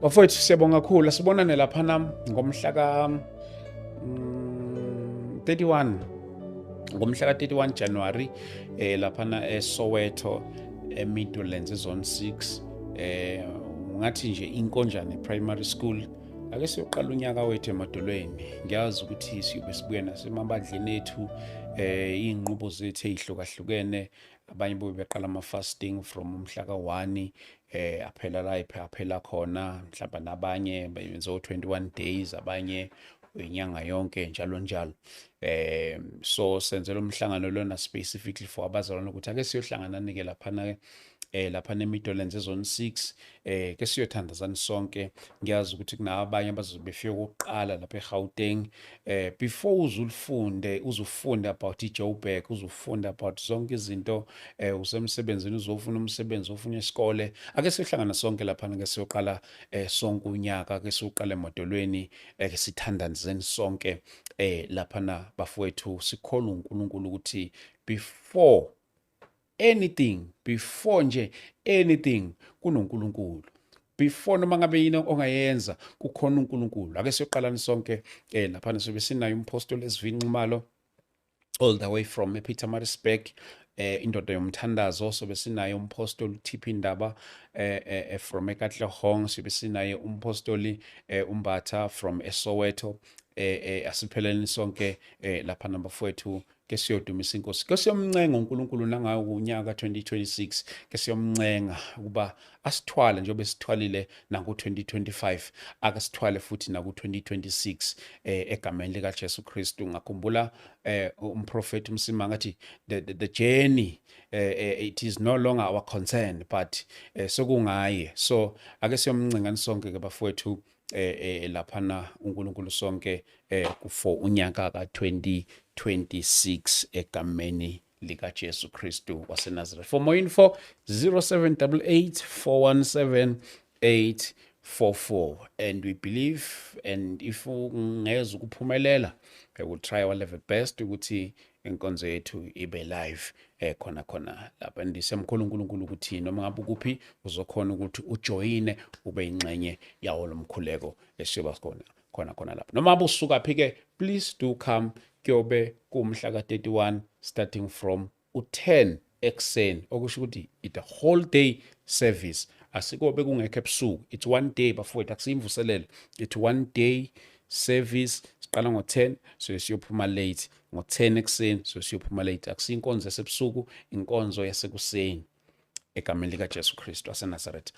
Bafowethu siyabonga kakhulu. Asibonane laphana ngomhla ka 31 ngomhla ka 31 January laphana eSoweto eMidlands Zone 6 ngathi nje Inkonjane Primary School. Ake siyoqala unyaka wethu emadolweni. Ngiyazi ukuthi siyobe sibuya nasemabandleni ethu inqubo zethu ezihlukahlukene. Abanye beqala ama-fasting from umhla ka-1 aphela la aphela khona, mhlawumbe nabanye benze o-21 days, abanye inyanga yonke njalo njalo. So senzela umhlangano lona specifically for abazalwane ukuthi ake siyohlangana-ke laphana laphana eMidlands Zone 6 ke siyothandazana sonke. Ngiyazi ukuthi kunabanye abazobe befika okokuqala lapha eGauteng. Before uzufunde about iJoburg, uzufunde about zonke izinto usemsebenzini, uzofuna umsebenzi, ufuna isikole. Ake siyohlangana sonke laphana ke siyoqala sonke unyaka ke siyoqala emadolweni ke sithandazane sonke laphana bafowethu. Sikholwa uNkulunkulu ukuthi before nje anything kunoNkulunkulu. Before noma ngabe yini ongayenza kukhona uNkulunkulu. Ake siyoqalana sonke laphana sobe sinayo umpostoli esivinqumalo all the way from Pietermaritzburg, indoda yomthandazo. Sobe sinaye umpostoli uTP Ndaba from eKatlehong. Sobe sinaye umpostoli uMbatha from eSoweto. Asipheleni sonke laphana bafowethu ke siyodumisa inkosi. Ke siyomncenga uNkulunkulu nangayo unyaka 2026. Ke siyomncenga ukuba asithwale njengoba sithwalile nango-2025, akasithwale futhi naku-2026 egameni likaJesu Kristu. Ngakhumbula umprofeti uMsimanga athi the journey it is no longer our concern but sekungaye. So ake siyomncengani sonke ke bafowethu laphana uNkulunkulu sonke for unyaka ka-2026 egameni likaJesu Kristu waseNazareth. For more info 0788 417 844. And we believe, and if ungeza ukuphumelela, we will try our level best ukuthi inkonzo yethu ibe live khona lapha. Ndisemkhulu uNkulunkulu ukuthi noma ngabe kuphi uzokhona ukuthi ujoyine ube ingxenye yawo lomkhuleko esiyoba khona lapha. Noma abusuka phi ke, please do come. Kuyobe kumhla ka 31 starting from u10 ekseni, okusho ukuthi it a whole day service. Asikobe kungekho ebusuku, it's one day bafowethu, akusiyimvuselelo, it's one day service. Siqala ngo-10 so siyophuma late, ngo-10 ekseni so siyophuma late. Akusiyinkonzo yasebusuku, inkonzo yasekuseni egameni likaJesu Kristu waseNazaretha.